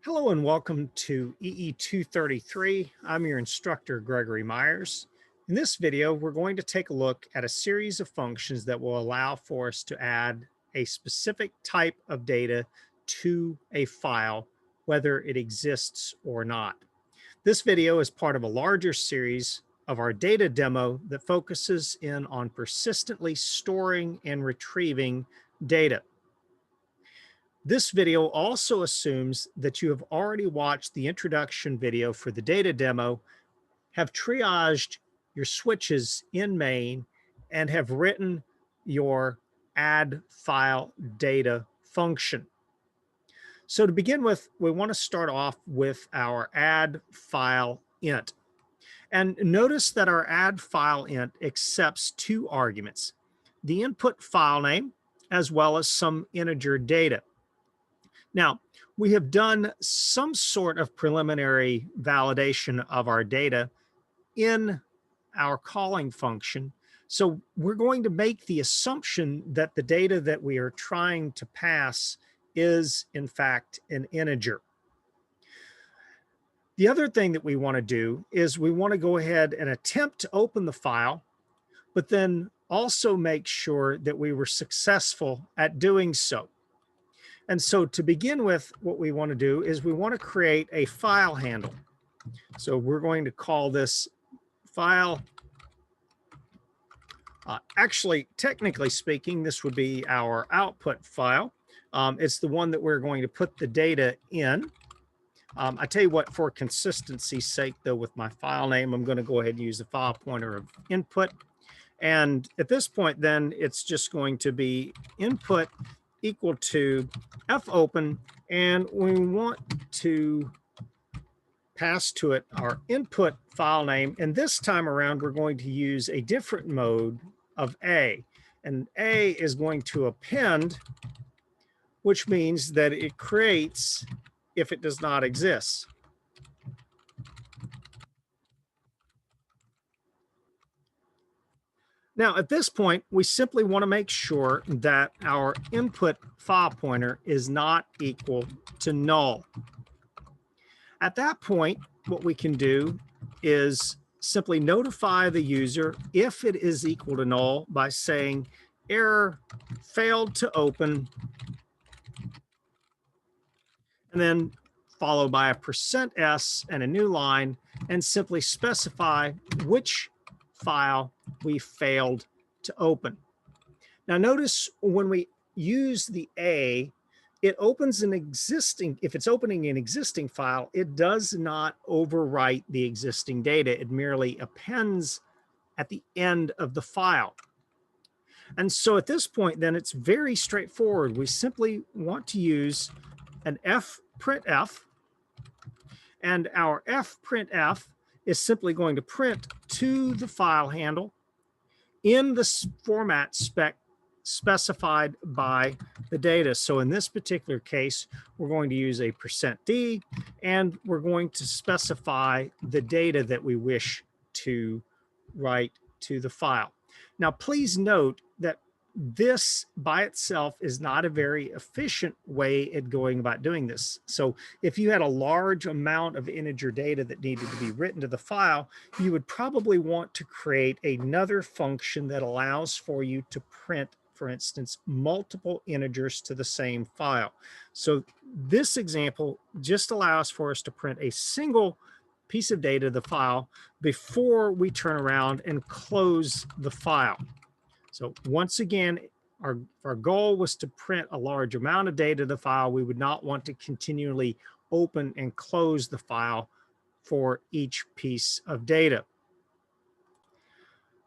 Hello and welcome to EE 233. I'm your instructor, Gregory Myers. In this video, we're going to take a look at a series of functions that will allow for us to add a specific type of data to a file, whether it exists or not. This video is part of a larger series of our data demo that focuses in on persistently storing and retrieving data. This video also assumes that you have already watched the introduction video for the data demo, have triaged your switches in main, and have written your add file data function. So to begin with, we want to start off with our add file int. And notice that our add file int accepts two arguments, the input file name, as well as some integer data. Now, we have done some sort of preliminary validation of our data in our calling function. So we're going to make the assumption that the data that we are trying to pass is, in fact, an integer. The other thing that we want to do is we want to go ahead and attempt to open the file, but then also make sure that we were successful at doing so. And so to begin with, what we want to do is we want to create a file handle. So we're going to call this file. Actually, technically speaking, this would be our output file. It's the one that we're going to put the data in. I tell you what, for consistency's sake, though, with my file name, I'm going to go ahead and use the file pointer of input. And at this point, then it's just going to be input equal to fopen, and we want to pass to it our input file name. And this time around, we're going to use a different mode of A. And A is going to append, which means that it creates if it does not exist. Now, at this point, we simply want to make sure that our input file pointer is not equal to null. At that point, what we can do is simply notify the user if it is equal to null by saying error failed to open, and then followed by a %s and a new line, and simply specify which file we failed to open. Now notice when we use the A, it opens an existing, if it's opening an existing file, it does not overwrite the existing data. It merely appends at the end of the file. And so at this point, then it's very straightforward. We simply want to use an fprintf, and our fprintf is simply going to print to the file handle in the format specified by the data. So in this particular case, we're going to use a %d, and we're going to specify the data that we wish to write to the file. Now, please note that this by itself is not a very efficient way at going about doing this. So if you had a large amount of integer data that needed to be written to the file, you would probably want to create another function that allows for you to print, for instance, multiple integers to the same file. So this example just allows for us to print a single piece of data to the file before we turn around and close the file. So once again, our goal was to print a large amount of data to the file. We would not want to continually open and close the file for each piece of data.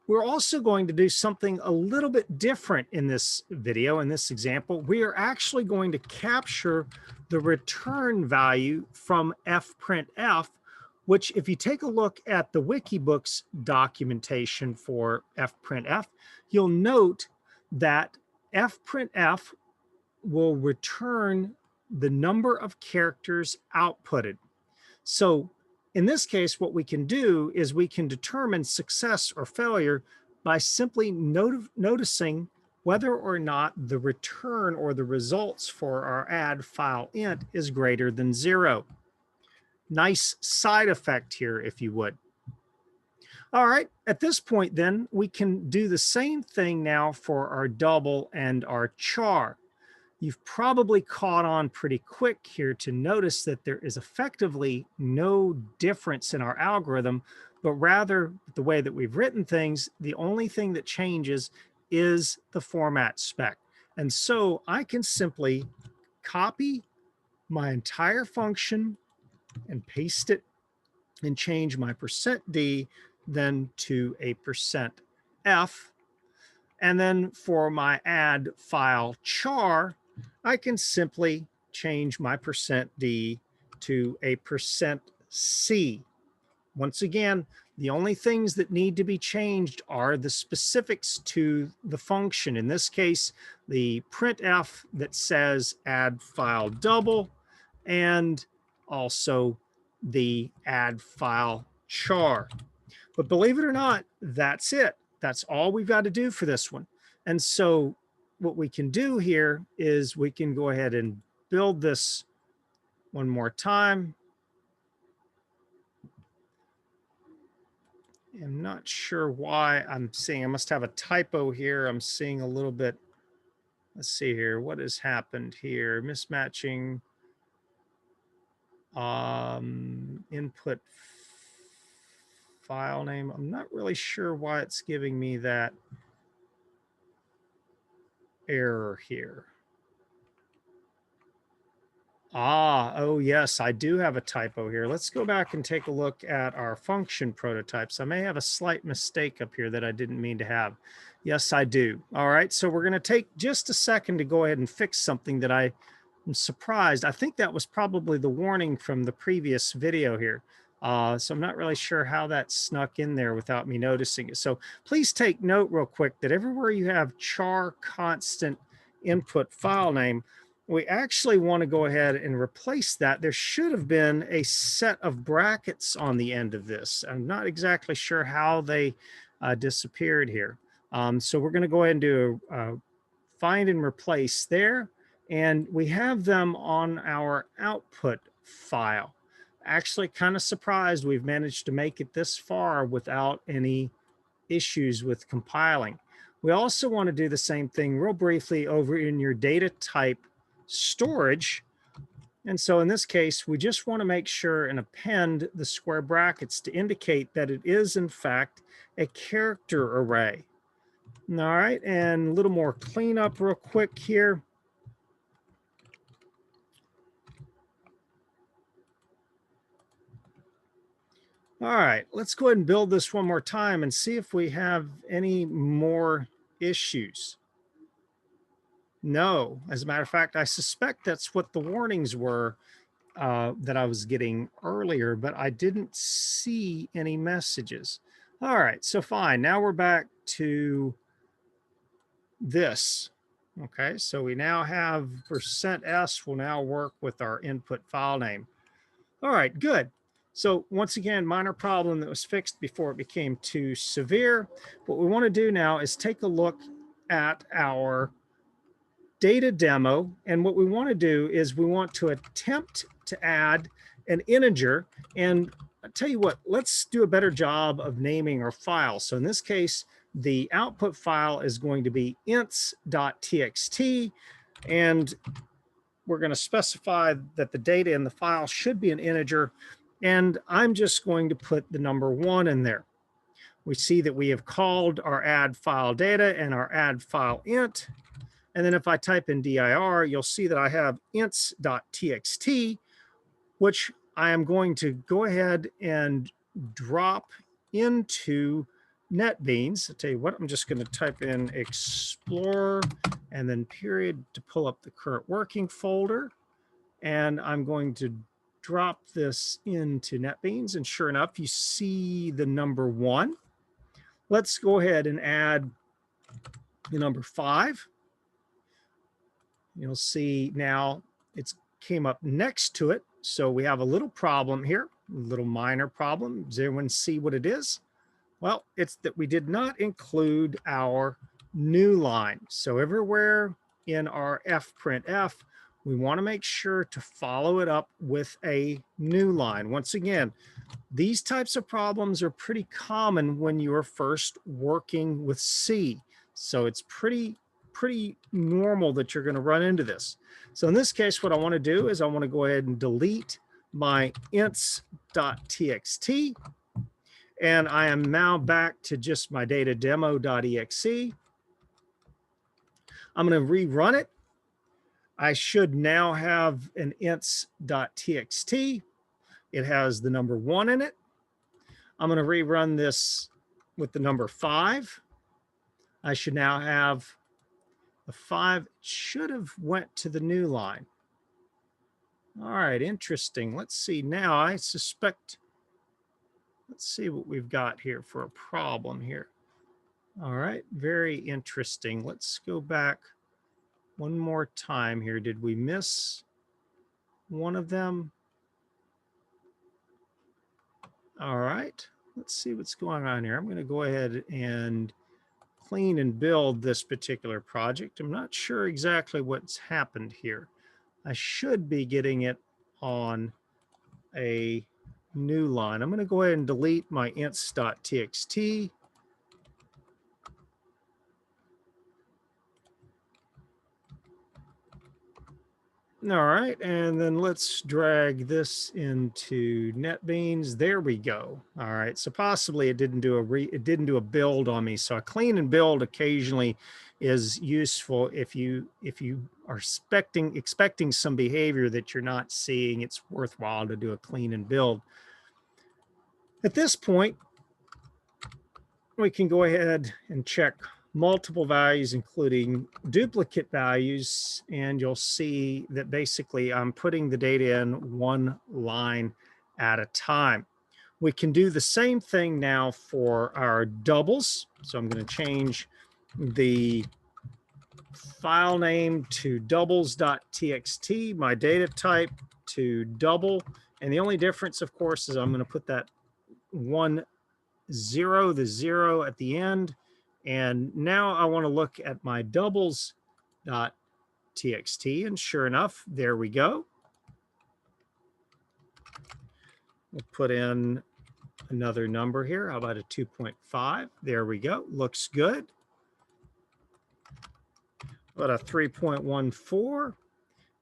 We're also going to do something a little bit different in this video, in this example. We are actually going to capture the return value from fprintf, which if you take a look at the Wikibooks documentation for fprintf, you'll note that fprintf will return the number of characters outputted. So in this case, what we can do is we can determine success or failure by simply noticing whether or not the return or the results for our add file int is greater than 0. Nice side effect here, if you would. All right, at this point then, we can do the same thing now for our double and our char. You've probably caught on pretty quick here to notice that there is effectively no difference in our algorithm, but rather the way that we've written things, the only thing that changes is the format spec. And so I can simply copy my entire function and paste it and change my %d then to a %f. And then for my add file char, I can simply change my %d to a %c. Once again, the only things that need to be changed are the specifics to the function. In this case, the printf that says add file double, and also the add file char. But believe it or not, that's it. That's all we've got to do for this one. And so what we can do here is we can go ahead and build this one more time. I'm not sure why I'm seeing, I must have a typo here. I'm seeing a little bit, let's see here. What has happened here? Mismatching input file name. I'm not really sure why it's giving me that error here. Oh yes, I do have a typo here. Let's go back and take a look at our function prototypes. I may have a slight mistake up here that I didn't mean to have. Yes, I do. All right, so we're going to take just a second to go ahead and fix something that I'm surprised. I think that was probably the warning from the previous video here. So I'm not really sure how that snuck in there without me noticing it. So please take note real quick that everywhere you have char constant input file name, we actually want to go ahead and replace that. There should have been a set of brackets on the end of this. I'm not exactly sure how they disappeared here. So we're going to go ahead and do a find and replace there. And we have them on our output file. Actually kind of surprised we've managed to make it this far without any issues with compiling. We also want to do the same thing real briefly over in your data type storage. And so in this case, we just want to make sure and append the square brackets to indicate that it is in fact a character array. All right, and a little more cleanup real quick here. All right, let's go ahead and build this one more time and see if we have any more issues. No, as a matter of fact, I suspect that's what the warnings were that I was getting earlier, but I didn't see any messages. All right, so fine. Now we're back to this. Okay, so we now have %s will now work with our input file name. All right, good. So once again, minor problem that was fixed before it became too severe. What we want to do now is take a look at our data demo. And what we want to do is we want to attempt to add an integer. And I'll tell you what, let's do a better job of naming our file. So in this case, the output file is going to be ints.txt. And we're going to specify that the data in the file should be an integer. And I'm just going to put the number 1 in there. We see that we have called our add file data and our add file int. And then if I type in dir, you'll see that I have ints.txt, which I am going to go ahead and drop into NetBeans. I'll tell you what, I'm just going to type in Explorer and then period to pull up the current working folder. And I'm going to drop this into NetBeans. And sure enough, you see the number 1. Let's go ahead and add the number 5. You'll see now it's came up next to it. So we have a little problem here, a little minor problem. Does everyone see what it is? Well, it's that we did not include our new line. So everywhere in our fprintf, we want to make sure to follow it up with a new line. Once again, these types of problems are pretty common when you're first working with C. So it's pretty normal that you're going to run into this. So in this case, what I want to do is I want to go ahead and delete my ints.txt. And I am now back to just my data demo.exe. I'm going to rerun it. I should now have an ints.txt. It has the number 1 in it. I'm going to rerun this with the number 5. I should now have the 5. It should have went to the new line. All right, interesting. Let's see now. I suspect, let's see what we've got here for a problem here. All right, very interesting. Let's go back one more time here. Did we miss one of them? All right, let's see what's going on here. I'm going to go ahead and clean and build this particular project. I'm not sure exactly what's happened here. I should be getting it on a new line. I'm going to go ahead and delete my ints.txt. All right, and then let's drag this into NetBeans. There we go. All right, so possibly it didn't do a build on me. So a clean and build occasionally is useful if you are expecting some behavior that you're not seeing. It's worthwhile to do a clean and build. At this point, we can go ahead and check multiple values, including duplicate values, and you'll see that basically I'm putting the data in one line at a time. We can do the same thing now for our doubles. So I'm going to change the file name to doubles.txt, my data type to double, and the only difference, of course, is I'm going to put that 1 0, the 0 at the end. And now I want to look at my doubles.txt, and sure enough, there we go. We'll put in another number here. How about a 2.5? There we go. Looks good. About a 3.14.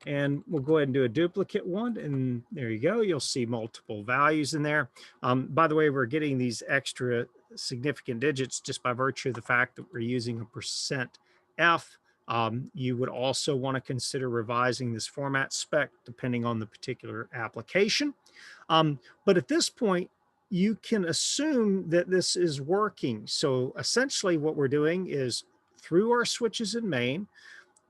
And we'll go ahead and do a duplicate one. And there you go. You'll see multiple values in there. By the way, we're getting these extra significant digits just by virtue of the fact that we're using a %f. You would also want to consider revising this format spec depending on the particular application. But at this point, you can assume that this is working. So essentially what we're doing is through our switches in main,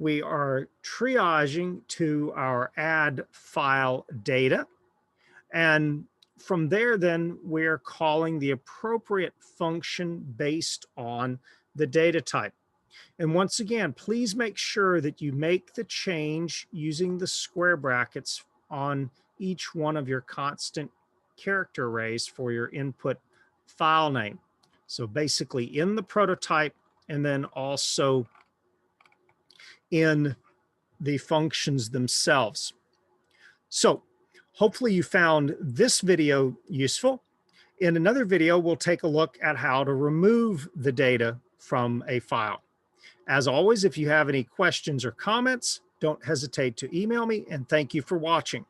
we are triaging to our add file data. And from there, then we're calling the appropriate function based on the data type. And once again, please make sure that you make the change using the square brackets on each one of your constant character arrays for your input file name. So basically in the prototype, and then also in the functions themselves. So hopefully you found this video useful. In another video, we'll take a look at how to remove the data from a file. As always, if you have any questions or comments, don't hesitate to email me, and thank you for watching.